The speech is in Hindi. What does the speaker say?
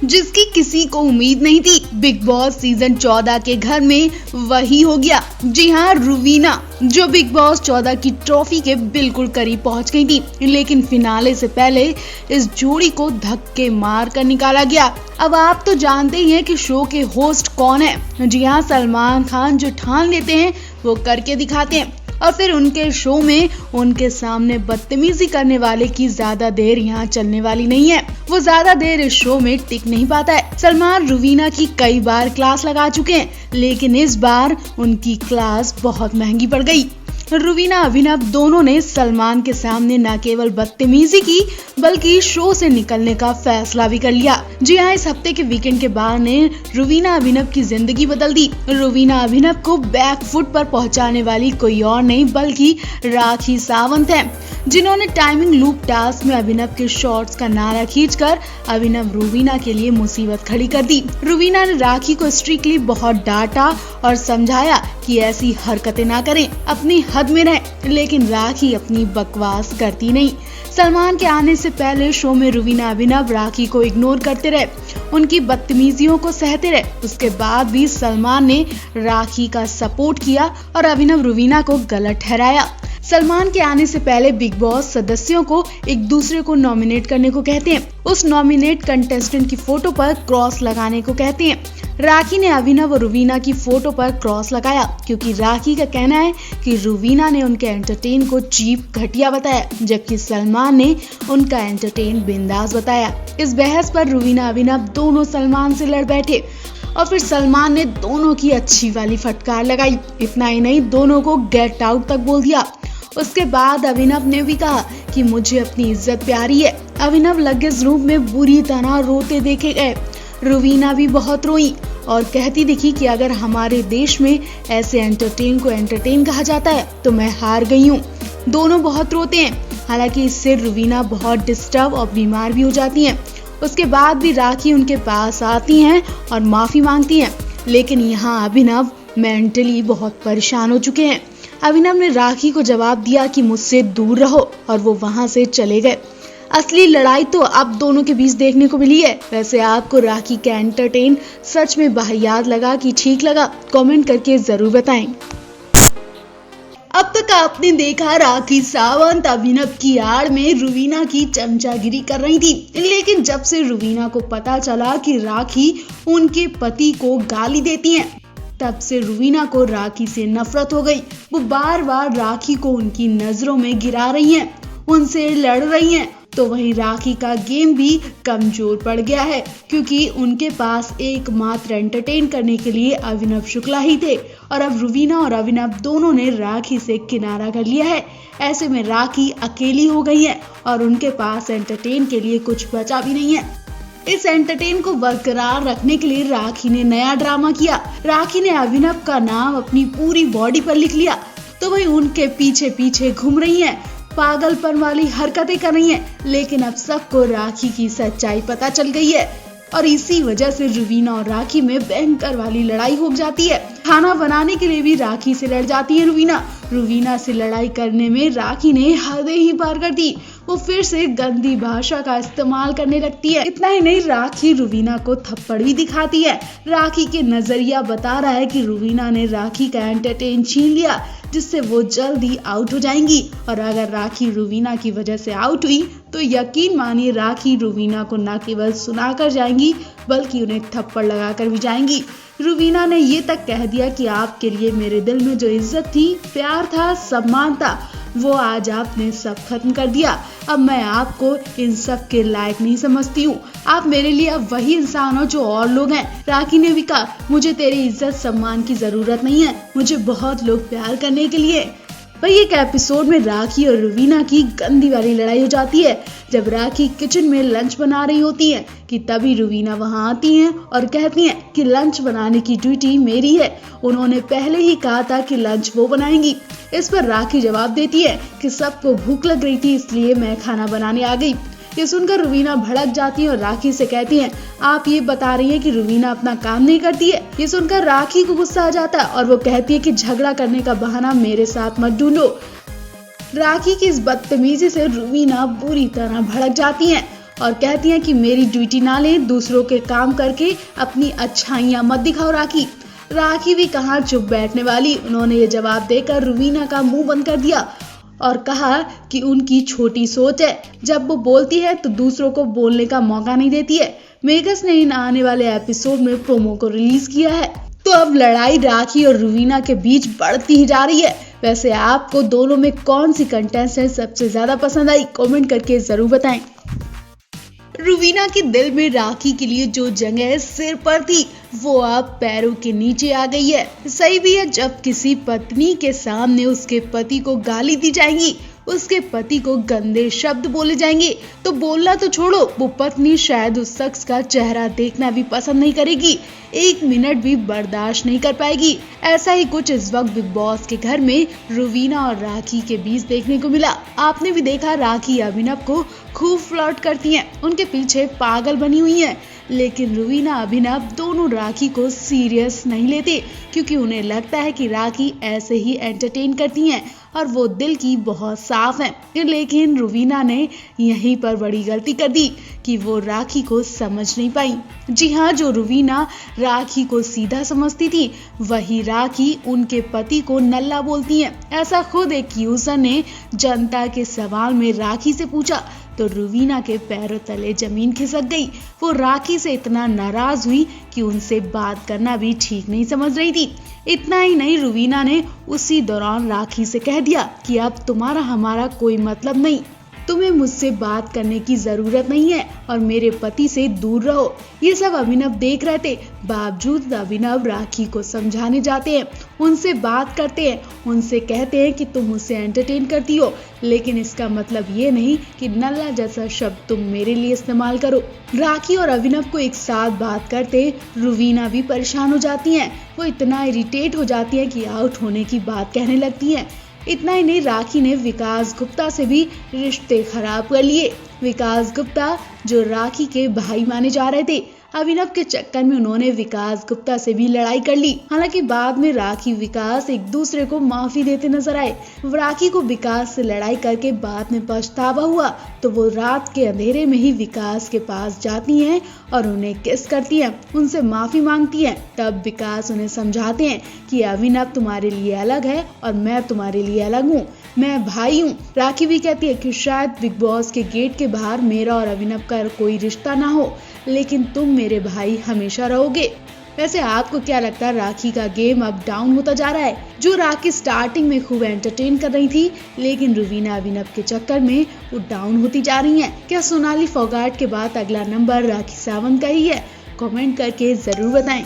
जिसकी किसी को उम्मीद नहीं थी। बिग बॉस सीजन 14 के घर में वही हो गया। जी हाँ, रुवीना जो बिग बॉस 14 की ट्रॉफी के बिल्कुल करीब पहुंच गई थी, लेकिन फिनाले से पहले इस जोड़ी को धक्के मार कर निकाला गया। अब आप तो जानते ही हैं कि शो के होस्ट कौन है। जी हाँ, सलमान खान जो ठान लेते हैं वो करके दिखाते हैं, और फिर उनके शो में उनके सामने बदतमीजी करने वाले की ज्यादा देर यहाँ चलने वाली नहीं है। वो ज्यादा देर इस शो में टिक नहीं पाता है। सलमान रुवीना की कई बार क्लास लगा चुके हैं, लेकिन इस बार उनकी क्लास बहुत महंगी पड़ गई। रुवीना अभिनव दोनों ने सलमान के सामने न केवल बदतमीजी की, बल्कि शो से निकलने का फैसला भी कर लिया। जी हाँ, इस हफ्ते के वीकेंड के बाद ने रुवीना अभिनव की जिंदगी बदल दी। रुवीना अभिनव को बैक फुट पर पहुंचाने वाली कोई और नहीं बल्कि राखी सावंत है, जिन्होंने टाइमिंग लूप टास्क में अभिनव के शॉट्स का नारा खींचकर अभिनव रुवीना के लिए मुसीबत खड़ी कर दी। रुवीना ने राखी को स्ट्रिक्टली बहुत डांटा और समझाया कि ऐसी हरकतें ना करें, अपनी हद में रहें, लेकिन राखी अपनी बकवास करती नहीं। सलमान के आने से पहले शो में रुवीना अभिनव राखी को इग्नोर करते रहे, उनकी बदतमीजियों को सहते रहे। उसके बाद भी सलमान ने राखी का सपोर्ट किया और अभिनव रुवीना को गलत ठहराया। सलमान के आने से पहले बिग बॉस सदस्यों को एक दूसरे को नॉमिनेट करने को कहते हैं। उस नॉमिनेट कंटेस्टेंट की फोटो पर क्रॉस लगाने को कहते हैं। राखी ने अभिनव और रुवीना की फोटो पर क्रॉस लगाया, क्योंकि राखी का कहना है कि रुवीना ने उनके एंटरटेन को चीप घटिया बताया, जबकि सलमान ने उनका एंटरटेन बिंदास बताया। इस बहस पर रुवीना अभिनव दोनों सलमान से लड़ बैठे और फिर सलमान ने दोनों की अच्छी वाली फटकार लगाई। इतना ही नहीं, दोनों को गेट आउट तक बोल दिया। उसके बाद अभिनव ने भी कहा कि मुझे अपनी इज्जत प्यारी है। अभिनव लगेज रूम में बुरी तरह रोते देखे गए। रुवीना भी बहुत रोई और कहती दिखी कि अगर हमारे देश में ऐसे एंटरटेन को एंटरटेन कहा जाता है तो मैं हार गई हूँ। दोनों बहुत रोते हैं। हालांकि इससे रुवीना बहुत डिस्टर्ब और बीमार भी हो जाती हैं। उसके बाद भी राखी उनके पास आती हैं और माफी मांगती हैं, लेकिन यहाँ अभिनव मेंटली बहुत परेशान हो चुके हैं। अभिनव ने राखी को जवाब दिया कि मुझसे दूर रहो, और वो वहां से चले गए। असली लड़ाई तो अब दोनों के बीच देखने को मिली है। वैसे आपको राखी का एंटरटेन सच में बाहियात लगा कि ठीक लगा? कमेंट करके जरूर बताएं। अब तक आपने देखा राखी सावंत अभिनव की आड़ में रुवीना की चमचागिरी कर रही थी, लेकिन जब से रुवीना को पता चला कि राखी उनके पति को गाली देती हैं, तब से रुवीना को राखी से नफरत हो गई। वो बार बार राखी को उनकी नजरों में गिरा रही हैं, उनसे लड़ रही हैं। तो वहीं राखी का गेम भी कमजोर पड़ गया है, क्योंकि उनके पास एकमात्र एंटरटेन करने के लिए अभिनव शुक्ला ही थे, और अब रुवीना और अभिनव दोनों ने राखी से किनारा कर लिया है। ऐसे में राखी अकेली हो गई है और उनके पास एंटरटेन के लिए कुछ बचा भी नहीं है। इस एंटरटेन को बरकरार रखने के लिए राखी ने नया ड्रामा किया। राखी ने अभिनव का नाम अपनी पूरी बॉडी पर लिख लिया, तो वही उनके पीछे पीछे घूम रही हैं, पागलपन वाली हरकतें कर रही हैं। लेकिन अब सबको राखी की सच्चाई पता चल गई है, और इसी वजह से रुवीना और राखी में भयंकर वाली लड़ाई हो जाती है। खाना बनाने के लिए भी राखी से लड़ जाती है रुवीना। रुवीना से लड़ाई करने में राखी ने हदें ही पार कर दी। वो फिर से गंदी भाषा का इस्तेमाल करने लगती है। इतना ही नहीं, राखी रुवीना को थप्पड़ भी दिखाती है। राखी के नजरिया बता रहा है कि रुवीना ने राखी का एंटरटेन छीन लिया, जिससे वो जल्दी आउट हो जाएंगी। और अगर राखी रुवीना की वजह से आउट हुई तो यकीन मानिए राखी रुवीना को न केवल सुनाकर जाएंगी, बल्कि उन्हें थप्पड़ लगाकर भी जाएंगी। रुवीना ने ये तक कह दिया कि आपके लिए मेरे दिल में जो इज्जत थी, प्यार था, सम्मान था, वो आज आपने सब खत्म कर दिया। अब मैं आपको इन सब के लायक नहीं समझती हूँ। आप मेरे लिए अब वही इंसान हो जो और लोग हैं। राखी ने भी कहा, मुझे तेरी इज्जत सम्मान की जरूरत नहीं है, मुझे बहुत लोग प्यार करने के लिए। वही एक एपिसोड में राखी और रुवीना की गंदी वाली लड़ाई हो जाती है। जब राखी किचन में लंच बना रही होती है कि तभी रुवीना वहां आती हैं और कहती हैं कि लंच बनाने की ड्यूटी मेरी है, उन्होंने पहले ही कहा था कि लंच वो बनाएंगी। इस पर राखी जवाब देती है कि सबको भूख लग रही थी, इसलिए मैं खाना बनाने आ गई। ये सुनकर रुवीना भड़क जाती है और राखी से कहती है, आप ये बता रही हैं कि रुवीना अपना काम नहीं करती है। ये सुनकर राखी को गुस्सा आ जाता है और वो कहती है कि झगड़ा करने का बहाना मेरे साथ मत ढूंढो। राखी की इस बदतमीजी से रुवीना बुरी तरह भड़क जाती हैं और कहती हैं कि मेरी ड्यूटी ना ले, दूसरों के काम करके अपनी अच्छाइयाँ मत दिखाओ राखी। राखी भी कहाँ चुप बैठने वाली, उन्होंने ये जवाब देकर रुवीना का मुंह बंद कर दिया और कहा कि उनकी छोटी सोच है, जब वो बोलती है तो दूसरों को बोलने का मौका नहीं देती है। मेकर्स ने इन आने वाले एपिसोड में प्रोमो को रिलीज किया है, तो अब लड़ाई राखी और रुवीना के बीच बढ़ती ही जा रही है। वैसे आपको दोनों में कौन सी कंटेस्टेंट सबसे ज्यादा पसंद आई, कमेंट करके जरूर बताएं। रुवीना के दिल में राखी के लिए जो जगह सिर पर थी वो अब पैरों के नीचे आ गई है। सही भी है, जब किसी पत्नी के सामने उसके पति को गाली दी जाएगी, उसके पति को गंदे शब्द बोले जाएंगे, तो बोलना तो छोड़ो, वो पत्नी शायद उस शख्स का चेहरा देखना भी पसंद नहीं करेगी, 1 मिनट भी बर्दाश्त नहीं कर पाएगी। ऐसा ही कुछ इस वक्त बिग बॉस के घर में रुवीना और राखी के बीच देखने को मिला। आपने भी देखा, राखी अभिनव को खूब फ्लर्ट करती हैं, उनके पीछे पागल बनी हुई हैं, लेकिन रुवीना अभिनव दोनों राखी को सीरियस नहीं लेते, क्योंकि उन्हें लगता है कि राखी ऐसे ही एंटरटेन करती हैं और वो दिल की बहुत साफ हैं। लेकिन रुवीना ने यहीं पर बड़ी गलती कर दी कि वो राखी को समझ नहीं पाई। जी हाँ, जो रुवीना राखी को सीधा समझती थी, वही राखी उनके पति को नल्ला बोलती हैं। ऐसा खुद एक यूजर ने जनता के सवाल में राखी से पूछा, तो रुवीना के पैरों तले जमीन खिसक गई। वो राखी से इतना नाराज हुई कि उनसे बात करना भी ठीक नहीं समझ रही थी। इतना ही नहीं, रुवीना ने उसी दौरान राखी से कह दिया कि अब तुम्हारा हमारा कोई मतलब नहीं, तुम्हें मुझसे बात करने की जरूरत नहीं है और मेरे पति से दूर रहो। ये सब अभिनव देख रहे थे, बावजूद अभिनव राखी को समझाने जाते हैं, उनसे बात करते हैं, उनसे कहते हैं कि तुम मुझसे एंटरटेन करती हो, लेकिन इसका मतलब ये नहीं कि नल्ला जैसा शब्द तुम मेरे लिए इस्तेमाल करो। राखी और अभिनव को एक साथ बात करते रुवीना भी परेशान हो जाती हैं। वो इतना इरिटेट हो जाती है कि आउट होने की बात कहने लगती हैं। इतना ही नहीं, राखी ने विकास गुप्ता से भी रिश्ते खराब कर लिए। विकास गुप्ता जो राखी के भाई माने जा रहे थे, अभिनव के चक्कर में उन्होंने विकास गुप्ता से भी लड़ाई कर ली। हालांकि बाद में राखी विकास एक दूसरे को माफी देते नजर आए। राखी को विकास से लड़ाई करके बाद में पछतावा हुआ, तो वो रात के अंधेरे में ही विकास के पास जाती हैं और उन्हें किस करती हैं, उनसे माफी मांगती हैं। तब विकास उन्हें समझाते हैं कि अभिनव तुम्हारे लिए अलग है और मैं तुम्हारे लिए अलग हूँ, मैं भाई हूँ। राखी भी कहती है कि शायद बिग बॉस के गेट के बाहर मेरा और अभिनव का कोई रिश्ता ना हो, लेकिन तुम मेरे भाई हमेशा रहोगे। वैसे आपको क्या लगता है, राखी का गेम अब डाउन होता जा रहा है? जो राखी स्टार्टिंग में खूब एंटरटेन कर रही थी, लेकिन रुवीना अभिनव के चक्कर में वो डाउन होती जा रही हैं। क्या सोनाली फोगाट के बाद अगला नंबर राखी सावंत का ही है? कमेंट करके जरूर बताएं।